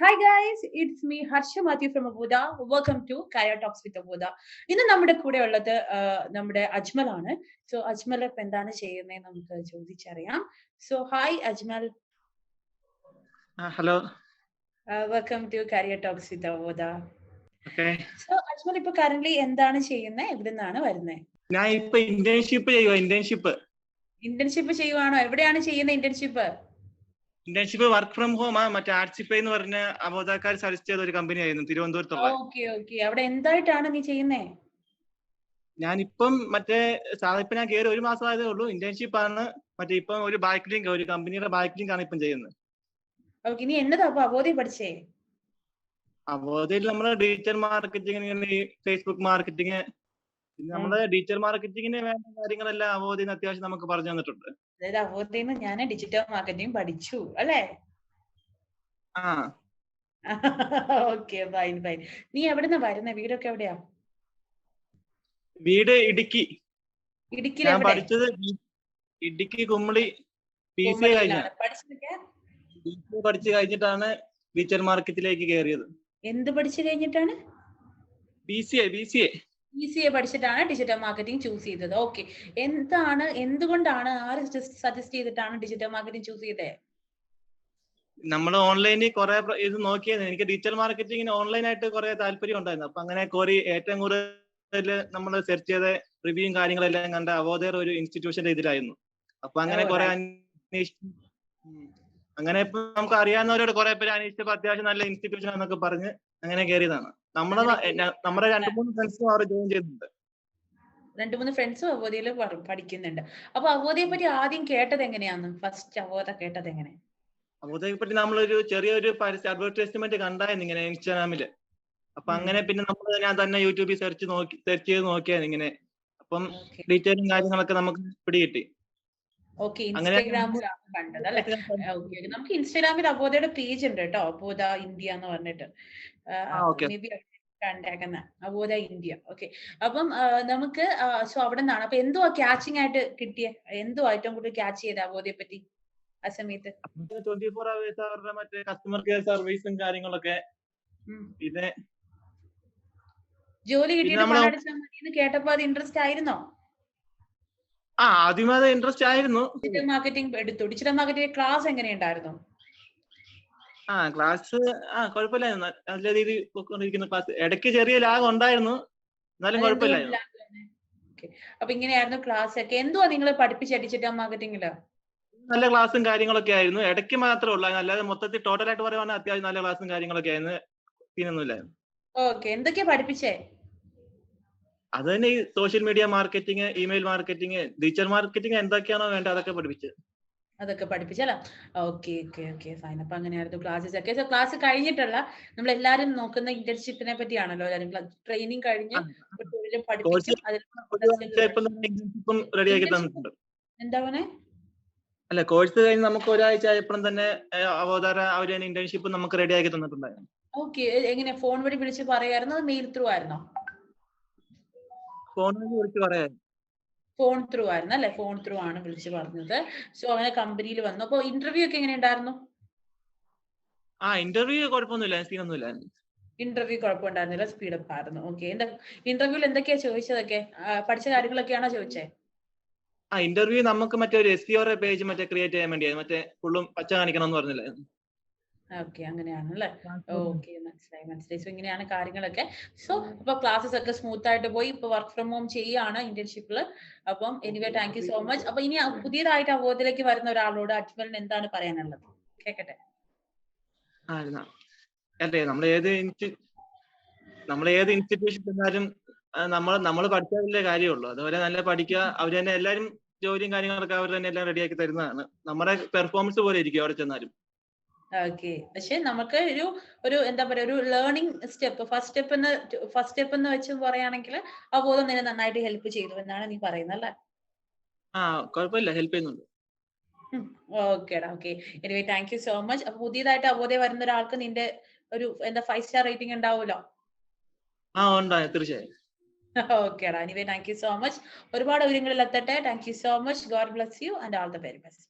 Hi guys, it's me Harsha Matthew from Avodha. Welcome to Career Talks with Avodha. ഇന്ന് നമ്മുടെ കൂടെ ഉള്ളത് നമ്മുടെ അജ്മൽ ആണ്. സോ അജ്മൽ ഇപ്പൊ എന്താണ് ചെയ്യുന്നത് നമുക്ക് ചോദിച്ചറിയാം. So hi Ajmal. Hello. Welcome to Career Talks with Avodha. Okay. So Ajmal ഇപ്പൊ കറന്റ് എന്താണ് ചെയ്യുന്നത്? എവിടെ നിന്നാണ് വരുന്നത്? ഞാൻ ഇപ്പൊ ഇന്റേൺഷിപ്പ് ചെയ്യുക. ഇന്റേൺഷിപ്പ് ചെയ്യുവാണോ? എവിടെയാണ് ചെയ്യുന്നത് internship? Internship work from home മറ്റേ ആർട്സിപ്പ എന്ന് പറഞ്ഞ അവോധക്കാർ സജസ്റ്റ് ചെയ്ത ഒരു കമ്പനി ആയിരുന്നു തിരുവനന്തപുരത്തുള്ള. അവിടെ എന്തായിട്ടാണ് നീ ചെയ്യുന്നേ? ഞാനിപ്പം മറ്റേ ഇപ്പൊ ഞാൻ കയറി 1 മാസം ആയതേ ഉള്ളൂ. ഇന്റേൺഷിപ്പ് ആണ്. മറ്റേ ഇപ്പം ഒരു ബാക്ക് ലിങ്ക്, ഒരു കമ്പനിയുടെ ബാക്ക് ലിങ്ക് ആണ് ഇപ്പം ചെയ്യുന്നത്. നീ എന്നതാ അപ്പൊ അവോധയിൽ പഠിച്ചേ? അവോധയിൽ നമ്മള് ഡിജിറ്റൽ മാർക്കറ്റിംഗ്, ഫേസ്ബുക്ക് മാർക്കറ്റിംഗ്, പിന്നെ നമ്മള് ഡിജിറ്റൽ മാർക്കറ്റിംഗിന് വേണ്ട കാര്യങ്ങളെല്ലാം അവോധയിൽ നിന്ന് അത്യാവശ്യം നമുക്ക് പറഞ്ഞു തന്നിട്ടുണ്ട്. അതായത് അവോധയിൽ നിന്ന് ഞാൻ ഡിജിറ്റൽ മാർക്കറ്റിംഗ് പഠിച്ചു അല്ലേ? Okay, fine. നീ എവിടുന്നാ വരുന്നേ? വീടൊക്കെ എവിടെയാ? വീട് ഇടുക്കി. ഇടുക്കിയിൽ പഠിച്ചത് ഇടുക്കി കുമ്മളി. PCA പഠിച്ചു കഴിഞ്ഞിട്ടാണ് ഡിജിറ്റൽ മാർക്കറ്റിലേക്ക് കയറിയത്. എന്ത് പഠിച്ചു കഴിഞ്ഞിട്ടാണ്? PCA പഠിച്ചിട്ടാണ് ഡിജിറ്റൽ മാർക്കറ്റിംഗ് ചൂസ് ചെയ്തത്. ഓക്കെ, എന്തുകൊണ്ടാണ്, ആര് സജസ്റ്റ് ചെയ്തിട്ടാണ് ഡിജിറ്റൽ മാർക്കറ്റിംഗ് ചൂസ് ചെയ്തത്? നമ്മൾ ഓൺലൈനിൽ കുറെ ഇത് നോക്കിയത്. എനിക്ക് ഡിജിറ്റൽ മാർക്കറ്റിംഗിന് ഓൺലൈനായിട്ട് കുറെ താല്പര്യം ഉണ്ടായിരുന്നു. അപ്പൊ അങ്ങനെ ഏറ്റവും കൂടുതൽ നമ്മൾ സെർച്ച് ചെയ്ത റിവ്യൂയും കാര്യങ്ങളെല്ലാം കണ്ട അവോധയുടെ ഒരു ഇൻസ്റ്റിറ്റ്യൂഷന്റെ ഇതിലായിരുന്നു. അപ്പൊ അങ്ങനെ കുറെ അന്വേഷിച്ചു. അങ്ങനെ ഇപ്പൊ നമുക്ക് അറിയാവുന്നവരോട് കുറെ പേര് അന്വേഷിച്ചപ്പോ അത്യാവശ്യം നല്ല ഇൻസ്റ്റിറ്റ്യൂഷൻ എന്നൊക്കെ പറഞ്ഞ് അങ്ങനെ കയറിയതാണ്. നമ്മുടെ 2-3 ഫ്രണ്ട്സും അവിടെ ജോയിൻ ചെയ്തിട്ടുണ്ട്. 2-3 ഫ്രണ്ട്സും അവോധയിൽ പഠിക്കുന്നുണ്ട്. അപ്പൊ അവോധയെ പറ്റി ആദ്യം കേട്ടത് എങ്ങനെയാണ്? ഫസ്റ്റ് അവോധ കേട്ടത് എങ്ങനെ? അവോധയെ പറ്റി നമ്മളൊരു ചെറിയൊരു അഡ്വർടൈസ്മെന്റ് കണ്ടായിരുന്നു ഇങ്ങനെ ഇൻസ്റ്റാഗ്രാമില്. അപ്പൊ അങ്ങനെ പിന്നെ ഞാൻ തന്നെ യൂട്യൂബിൽ സെർച്ച് ചെയ്ത് നോക്കിയാണ് ഇങ്ങനെ. അപ്പം ഡീറ്റെയിലും കാര്യങ്ങളൊക്കെ നമുക്ക് പിടികിട്ടി. ഓക്കെ, ഇൻസ്റ്റാഗ്രാമിലാണ് കണ്ടത് അല്ലെ? നമുക്ക് ഇൻസ്റ്റാഗ്രാമിൽ അവോധയുടെ പേജ് ഉണ്ട് കേട്ടോ, അവോധ ഇന്ത്യ എന്ന് പറഞ്ഞിട്ട്. കണ്ടേക്കുന്ന അവോധ ഇന്ത്യ. ഓക്കെ, അപ്പം നമുക്ക് അവിടെ നിന്നാണ്. അപ്പൊ എന്തുവാ ക്യാച്ചിങ് ആയിട്ട് കിട്ടിയ, എന്തുവാ ഏറ്റവും കൂടുതൽ ക്യാച്ച് ചെയ്ത അവോധയെ പറ്റി ആ സമയത്ത്? 24 hours അവരുടെ മറ്റേ കസ്റ്റമർ കെയർ സർവീസും കാര്യങ്ങളൊക്കെ. പിന്നെ ജോലി കിട്ടിയിട്ട് കേട്ടപ്പോ അത് ഇൻട്രസ്റ്റ് ആയിരുന്നോ? ആദ്യം അത് ഇൻട്രസ്റ്റ് ആയിരുന്നു. ഡിജിറ്റൽ മാർക്കറ്റിംഗ് എടുത്തു. ഡിജിറ്റൽ മാർക്കറ്റിംഗ് ക്ലാസ് എങ്ങനെയുണ്ടായിരുന്നു? ക്ലാസ് കുഴപ്പമില്ലായിരുന്നു. നല്ല രീതിയിൽ പോയിക്കൊണ്ടിരിക്കുന്ന ക്ലാസ്. ഇടയ്ക്ക് ചെറിയ ലാഗ് ഉണ്ടായിരുന്നു, എന്നാലും കുഴപ്പമില്ലായിരുന്നു. അപ്പൊ ഇങ്ങനെയായിരുന്നു ക്ലാസ് ഒക്കെ. എന്തുവാ നിങ്ങൾ പഠിപ്പിച്ച ഡിജിറ്റൽ മാർക്കറ്റിംഗില്? നല്ല ക്ലാസ്സും കാര്യങ്ങളൊക്കെ ആയിരുന്നു. ഇടയ്ക്ക് മാത്രമേ ഉള്ളൂ, അല്ലാതെ മൊത്തത്തിൽ ടോട്ടലായിട്ട് പറയുവാണെങ്കിൽ അത്യാവശ്യം നല്ല ക്ലാസ്സും കാര്യങ്ങളൊക്കെ ആയിരുന്നു. സീനൊന്നുമില്ലായിരുന്നു. ഓക്കെ, എന്തൊക്കെയാ പഠിപ്പിച്ചേ? അത് തന്നെ ഈ social media marketing, email marketing, digital marketing എന്തൊക്കെയാണോ വേണ്ടത് അതൊക്കെ പഠിപ്പിച്ചല്ലോ. Okay, fine. അപ്പൊ അങ്ങനെയായിരുന്നു ക്ലാസ്സസ് ഒക്കെ. സോ ക്ലാസ് കഴിഞ്ഞിട്ടുള്ള നമ്മൾ എല്ലാരും നോക്കുന്ന ഇന്റേൺഷിപ്പിനെ പറ്റിയാണല്ലോ. ട്രെയിനിങ് കഴിഞ്ഞ് എന്താ പറഞ്ഞേ? അല്ല, കോഴ്സ് കഴിഞ്ഞ് നമുക്ക് ഒരാഴ്ച ആയപ്പോഴും തന്നെ അവോധ അവര് ഇന്റേൺഷിപ്പ് നമുക്ക് റെഡിയാക്കി തന്നിട്ടുണ്ടായിരുന്നു. ഓക്കെ, എങ്ങനെ ഫോൺ വഴി വിളിച്ച് പറയായിരുന്നോ, മെയിൽ ത്രൂ ആയിരുന്നോ? ഫോൺ വഴി വിളിച്ച് പറയായിരുന്നു. ഫോൺ ത്രൂ ആയിരുന്നു അല്ലെ? ഫോൺ ത്രൂ ആണ് വിളിച്ച് പറഞ്ഞത്. സോ അങ്ങനെ കമ്പനിയിൽ വന്നു. അപ്പൊ ഇന്റർവ്യൂ ഒക്കെ എങ്ങനെ ഉണ്ടായിരുന്നു? ഇന്റർവ്യൂ കുഴപ്പമൊന്നുമില്ല, സീനൊന്നുമില്ല. ഇന്റർവ്യൂ കുഴപ്പമുണ്ടായിരുന്നില്ല, സ്പീഡപ്പ് ആയിരുന്നു. ഓക്കെ, ഇന്റർവ്യൂവിൽ എന്തൊക്കെയാ ചോദിച്ചതൊക്കെ? പഠിച്ച കാര്യങ്ങളൊക്കെയാണോ ചോദിച്ചേ? ഇന്റർവ്യൂ നമുക്ക് മറ്റേ ഒരു SEO പേജ് ക്രിയേറ്റ് ചെയ്യാൻ വേണ്ടിയായിരുന്നു. മറ്റേ ഫുള്ളും പച്ച കാണിക്കണം എന്ന് പറഞ്ഞില്ലേ? ഓക്കെ, അങ്ങനെയാണല്ലേ? ഓക്കെ, മനസ്സിലായി. സോ ഇങ്ങനെയാണ് കാര്യങ്ങളൊക്കെ. സോ ഇപ്പൊ ക്ലാസ്സസ് ഒക്കെ സ്മൂത്ത് ആയിട്ട് പോയി. ഇപ്പൊ വർക്ക് ഫ്രം ഹോം ചെയ്യാണ് ഇന്റേൺഷിപ്പില്. അപ്പം anyway thank you so much. അപ്പൊ ഇനി പുതിയതായിട്ട് അവോധയിലേക്ക് വരുന്ന ഒരാളോട് അജ്മലിന് എന്താണ് പറയാനുള്ളത്? കേക്കട്ടെ. അല്ലേ, നമ്മൾ ഏത് ഇൻസ്റ്റിറ്റ്യൂഷൻ ചെന്നാലും നമ്മൾ പഠിച്ചാലേ കാര്യമുള്ളൂ. അതുപോലെ നല്ല പഠിക്കുക. അവർ തന്നെ എല്ലാവരും ജോലിയും കാര്യങ്ങളൊക്കെ അവർ തന്നെ എല്ലാം റെഡിയാക്കി തരുന്നതാണ്. നമ്മുടെ പെർഫോമൻസ് പോലെ ഇരിക്കും അവിടെ ചെന്നാലും. ഓക്കെ, പക്ഷെ നമുക്ക് ഒരു എന്താ പറയാ, ഒരു ലേണിംഗ് സ്റ്റെപ്പ്, ഫസ്റ്റ് സ്റ്റെപ്പ് എന്ന് വെച്ച് പറയുകയാണെങ്കിൽ അവോധ നിന്നെ നന്നായിട്ട് ഹെൽപ്പ് ചെയ്തു എന്നാണ് നീ പറയുന്നത് അല്ലേ? കുഴപ്പമില്ല, ഹെൽപ്പ് ചെയ്യുന്നുണ്ട്. Okay. Anyway thank you so much. അപ്പൊ പുതിയതായിട്ട് അവോധ വരുന്ന ഒരാൾക്ക് നിന്റെ ഒരു 5 സ്റ്റാർ റേറ്റിംഗ് ഉണ്ടാവുമല്ലോ? ഉണ്ടായി, തീർച്ചയായും. ഓക്കേടാ. Anyway thank you so much. ഒരുപാട് വിവരങ്ങളിൽ എത്തട്ടെ. Thank you so much. God bless you and all the very best.